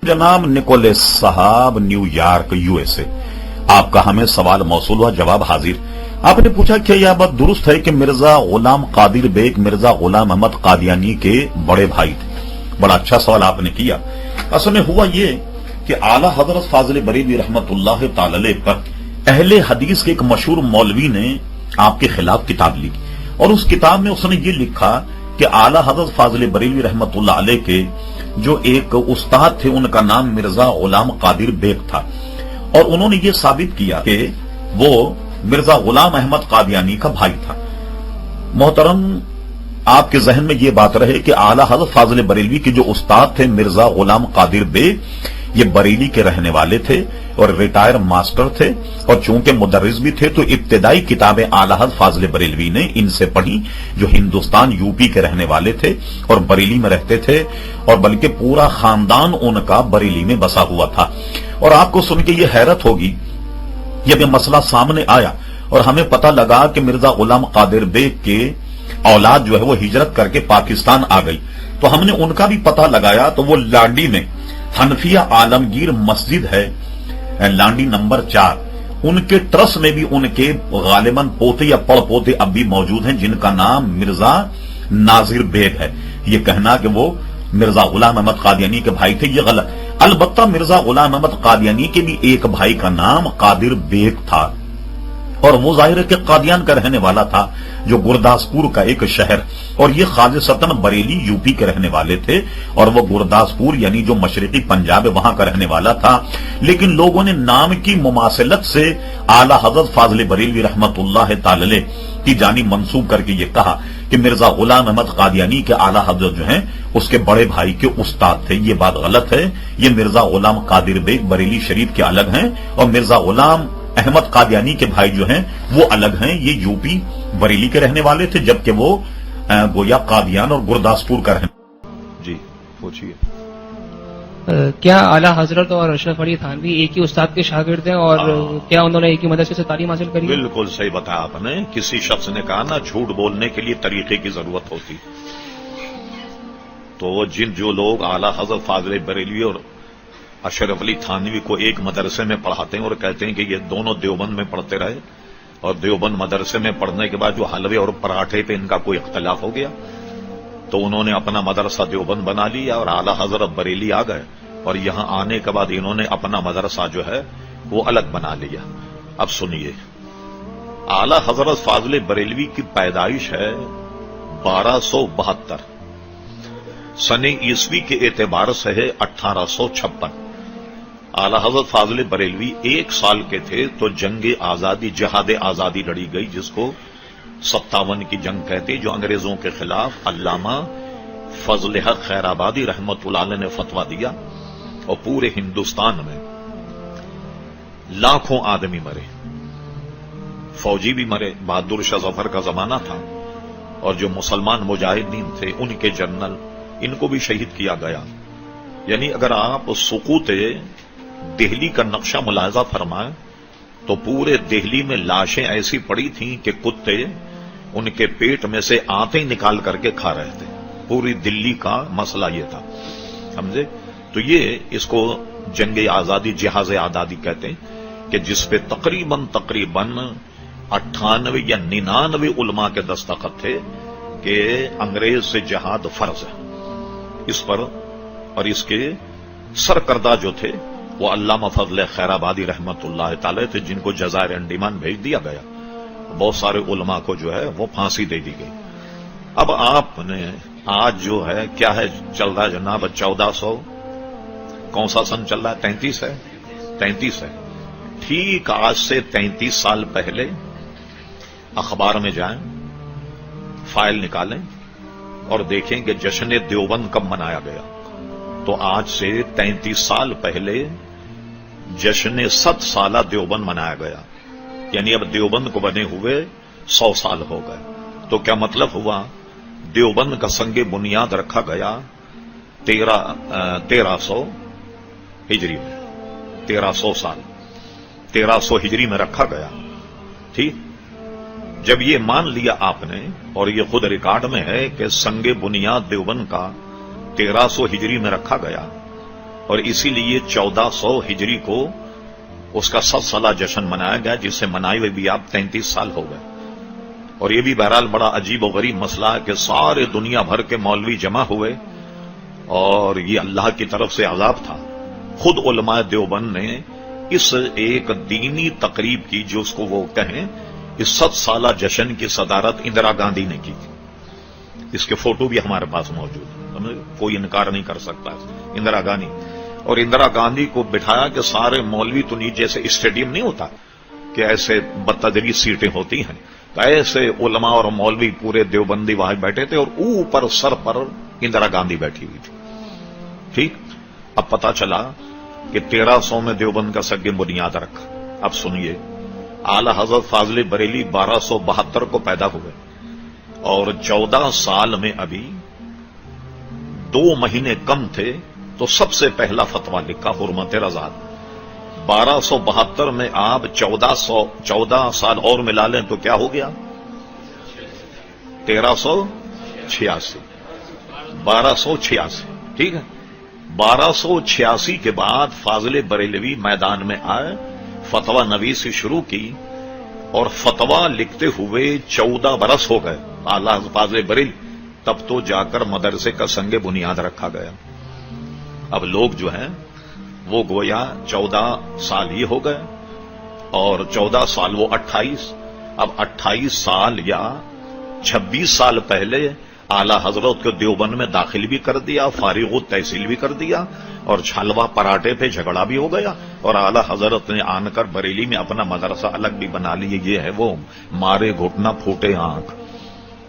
जनाब निकोलस साहब, New York, USA. आपका हमें सवाल मौसूल हुआ, जवाब हाजिर। आपने पूछा क्या यह बात दुरुस्त है कि मिर्जा गुलाम कादिर बेग मिर्जा गुलाम अहमद कादियानी के बड़े भाई थे? बड़ा अच्छा सवाल आपने किया। असल में हुआ ये कि आला हजरत फाजिल बरेलवी रहमतुल्लाह ताला अलैह पर अहले हदीस के एक मशहूर मौलवी ने आपके खिलाफ किताब लिखी और उस किताब में उसने ये लिखा कि आला हजरत फाजिल बरेलवी रहमतुल्लाह अलैह के जो एक उस्ताद थे उनका नाम मिर्जा गुलाम कादिर बेग था और उन्होंने ये साबित किया कि वो मिर्जा गुलाम अहमद कादियानी का भाई था। मोहतरम, आपके जहन में ये बात रहे कि आला हजरत फाजिल बरेलवी के जो उस्ताद थे मिर्जा गुलाम कादिर बेग, ये बरेली के रहने वाले थे और रिटायर मास्टर थे और चूंकि मुदर्रिस भी थे तो इब्तिदाई किताबें आला हजरत फाजिल बरेलवी ने इनसे पढ़ी, जो हिंदुस्तान यूपी के रहने वाले थे और बरेली में रहते थे और बल्कि पूरा खानदान उनका बरेली में बसा हुआ था। और आपको सुन के ये हैरत होगी, जब ये मसला सामने आया और हमें पता लगा कि मिर्जा गुलाम कादिर बेग के औलाद जो है वो हिजरत करके पाकिस्तान आ गई, तो हमने उनका भी पता लगाया तो वो लांडी में हनफिया आलमगीर मस्जिद है, लांडी नंबर 4, उनके ट्रस्ट में भी उनके गालिबन पोते या पड़ पोते अब भी मौजूद हैं जिनका नाम मिर्जा नाजिर बेग है। ये कहना कि वो मिर्जा गुलाम अहमद कादियानी के भाई थे, ये गलत। अलबत्ता मिर्जा गुलाम अहमद कादियानी के भी एक भाई का नाम कादिर बेग था और वो जाहिर है कि कादियान का रहने वाला था, जो गुरदासपुर का एक शहर, और ये खालिसतन बरेली यूपी के रहने वाले थे और वो गुरदासपुर यानी जो मशरकी पंजाब है वहां का रहने वाला था। लेकिन लोगों ने नाम की मुमासिलत से आला हजरत फाजिल बरेलवी रहमतुल्लाह ताला अलैह की जानिब मंसूब करके ये कहा कि मिर्जा गुलाम अहमद कादियानी के आला हजरत जो हैं उसके बड़े भाई के उस्ताद थे। ये बात गलत है। ये मिर्जा गुलाम कादिर बेग बरेली शरीफ के अलग हैं और मिर्जा गुलाम अहमद कादियानी के भाई जो हैं वो अलग हैं। ये यूपी बरेली के रहने वाले थे, जबकि वो गोया कादियान और गुरदासपुर का रहने। जी पूछिए। क्या आला हजरत और अशरफ अली थानवी एक ही उस्ताद के शागिर्द हैं और क्या उन्होंने एक ही मदरसे से तालीम हासिल करी? बिल्कुल सही बताया आपने। किसी शख्स ने कहा ना, झूठ बोलने के लिए तरीके की जरूरत होती, तो जो लोग आला हजरत फाजिल बरेलवी और अशरफ अली थानवी को एक मदरसे में पढ़ाते हैं और कहते हैं कि ये दोनों देवबंद में पढ़ते रहे और देवबंद मदरसे में पढ़ने के बाद जो हलवे और पराठे पे इनका कोई इख्तलाफ हो गया तो उन्होंने अपना मदरसा देवबंद बना लिया और आला हजरत बरेली आ गए और यहां आने के बाद इन्होंने अपना मदरसा जो है वो अलग बना लिया। अब सुनिए, आला हजरत फाजिल बरेलवी की पैदाइश है 1272, सने ईस्वी के एतबार से है 1856। आला हजरत फाजिल बरेलवी 1 साल के थे तो जंग आजादी जिहाद आजादी लड़ी गई, जिसको 57 की जंग कहते, जो अंग्रेजों के खिलाफ अल्लामा फजल हक खैराबादी रहमतुल्लाह अलैह ने फतवा दिया और पूरे हिंदुस्तान में लाखों आदमी मरे, फौजी भी मरे। बहादुर शाह जफर का जमाना था और जो मुसलमान मुजाहिदीन थे उनके जनरल, इनको भी शहीद किया गया। यानी अगर आप सुकूते दिल्ली का नक्शा मुलाहजा फरमाएं तो पूरे दिल्ली में लाशें ऐसी पड़ी थीं कि कुत्ते उनके पेट में से आंतें निकाल करके खा रहे थे। पूरी दिल्ली का मसला ये था, समझे? तो ये इसको जंग आजादी जिहाज आजादी कहते हैं कि जिसपे तकरीबन 98 या 99 उलमा के दस्तखत थे कि अंग्रेज से जिहाद फर्ज है इस पर। और इसके सरकर्दा जो थे वो अल्लामा फजल खैराबादी रहमतुल्लाह ताला थे, जिनको जज़ायर अंडमान भेज दिया गया। बहुत सारे उलमा को जो है वो फांसी दे दी गई। अब आपने आज जो है क्या है चल रहा है जनाब, 1400 कौन सा सन चल रहा है? 33 है, 33 है। ठीक आज से 33 साल पहले अखबार में जाएं, फाइल निकालें और देखें कि जश्न देवबंद कब मनाया गया। तो आज से 33 साल पहले जश्न 7 साला देवबंद मनाया गया, यानी अब देवबंद को बने हुए 100 साल हो गए। तो क्या मतलब हुआ? देवबंद का संगे बुनियाद रखा गया 1300 हिजरी में, 1300 साल 1300 हिजरी में रखा गया। ठीक, जब ये मान लिया आपने, और ये खुद रिकॉर्ड में है कि संगे बुनियाद देवबंद का 1300 हिजरी में रखा गया, اور اسی لیے 1400 ہجری کو اس کا 7 سالہ جشن منایا گیا، جسے منائے ہوئے بھی آپ 33 سال ہو گئے۔ اور یہ بھی بہرحال بڑا عجیب و غریب مسئلہ ہے کہ سارے دنیا بھر کے مولوی جمع ہوئے، اور یہ اللہ کی طرف سے عذاب تھا۔ خود علماء دیوبند نے اس ایک دینی تقریب کی، جو اس کو وہ کہیں، اس 7 سالہ جشن کی صدارت اندرا گاندھی نے کی تھی۔ اس کے فوٹو بھی ہمارے پاس موجود ہے، کوئی انکار نہیں کر سکتا۔ اندرا گاندھی، اور اندرا گاندھی کو بٹھایا کہ سارے مولوی تو نہیں، جیسے اسٹیڈیم نہیں ہوتا کہ ایسے بتدریج سیٹیں ہوتی ہیں، تو ایسے علماء اور مولوی پورے دیوبندی وہاں بیٹھے تھے، اور اوپر سر پر اندرا گاندھی بیٹھی ہوئی تھی۔ ٹھیک، اب پتا چلا کہ 1300 میں دیوبند کا سگ بنیاد رکھا۔ اب سنیے، اعلی حضرت فاضل بریلی 1272 کو پیدا ہوئے، اور 14 سال میں ابھی 2 مہینے کم تھے تو سب سے پہلا فتویٰ لکھا حرمت رضا۔ 1272 میں آپ 14 سال اور ملا لیں تو کیا ہو گیا؟ 1386، 1286۔ ٹھیک ہے، 1286 کے بعد فاضل بریلوی میدان میں آئے، فتویٰ نویسی شروع کی، اور فتویٰ لکھتے ہوئے 14 برس ہو گئے اعلیٰ فاضل بریلوی، تب تو جا کر مدرسے کا سنگ بنیاد رکھا گیا۔ اب لوگ جو ہیں وہ گویا 14 سال یہ ہو گئے، اور 14 سال وہ 28، اب 28 سال یا 26 سال پہلے اعلیٰ حضرت کو دیوبند میں داخل بھی کر دیا، فارغ التحصیل بھی کر دیا، اور حلوہ پراٹھے پہ جھگڑا بھی ہو گیا، اور اعلیٰ حضرت نے آن کر بریلی میں اپنا مدرسہ الگ بھی بنا لیا۔ یہ ہے وہ مارے گھٹنا پھوٹے آنکھ،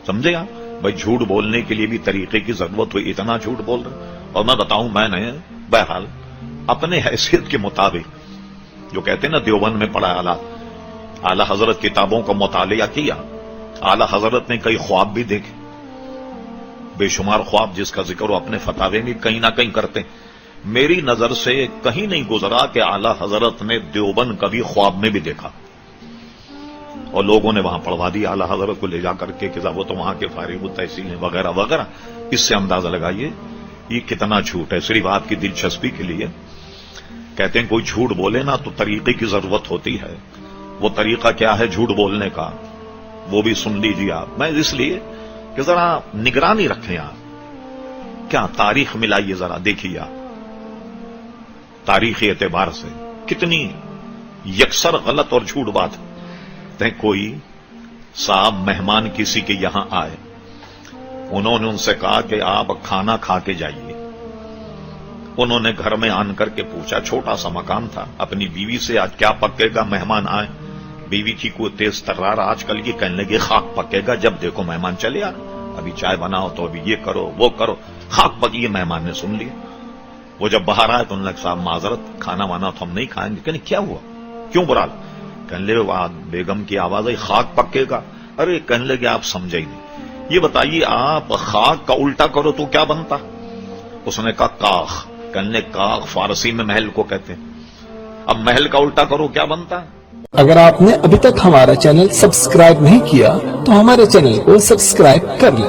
سمجھے آپ؟ بھائی جھوٹ بولنے کے لیے بھی طریقے کی ضرورت ہوئی، اتنا جھوٹ بول رہے۔ اور میں بتاؤں، میں نے بہرحال اپنے حیثیت کے مطابق جو کہتے ہیں نا دیوبند میں پڑھا، اعلیٰ حضرت کتابوں کا مطالعہ کیا، اعلیٰ حضرت نے کئی خواب بھی دیکھے، بے شمار خواب جس کا ذکر وہ اپنے فتاوے میں کہیں نہ کہیں کرتے۔ میری نظر سے کہیں نہیں گزرا کہ اعلیٰ حضرت نے دیوبند کبھی خواب میں بھی دیکھا، اور لوگوں نے وہاں پڑھوا دیا اعلیٰ حضرت کو لے جا کر کے کہ وہ تو وہاں کے فارغ التحصیل ہیں وغیرہ وغیرہ۔ اس سے اندازہ لگائیے یہ کتنا جھوٹ ہے۔ صرف آپ کی دلچسپی کے لیے کہتے ہیں کوئی جھوٹ بولے نا تو طریقے کی ضرورت ہوتی ہے، وہ طریقہ کیا ہے جھوٹ بولنے کا وہ بھی سن لیجیے آپ۔ میں اس لیے کہ ذرا نگرانی رکھیں آپ، کیا تاریخ ملائیے، ذرا دیکھیے آپ تاریخی اعتبار سے کتنی یکسر غلط اور جھوٹ بات ہے۔ کوئی صاحب مہمان کسی کے یہاں آئے، انہوں نے ان سے کہا کہ آپ کھانا کھا کے جائیے۔ انہوں نے گھر میں آن کر کے پوچھا، چھوٹا سا مکان تھا، اپنی بیوی سے آج کیا پکے گا مہمان آئے؟ بیوی تھی کوئی تیز ترار آج کل کی، کہنے لگے خاک پکے گا، جب دیکھو مہمان چلے آ، ابھی چائے بناؤ تو ابھی یہ کرو وہ کرو، خاک پکی۔ مہمان نے سن لیا، وہ جب باہر آئے تو انہوں نے کہا صاحب معذرت، کھانا وانا تو ہم نہیں کھائیں گے۔ کہنے کیا ہوا، کیوں برا؟ کہنے لگے بیگم کی آواز آئی خاک پکے گا۔ ارے کہنے لگے آپ سمجھے ہی نہیں، یہ بتائیے آپ خاک کا الٹا کرو تو کیا بنتا؟ اس نے کہا کاخ۔ کہنے کاخ فارسی میں محل کو کہتے ہیں، اب محل کا الٹا کرو کیا بنتا؟ اگر آپ نے ابھی تک ہمارا چینل سبسکرائب نہیں کیا تو ہمارے چینل کو سبسکرائب کر لیں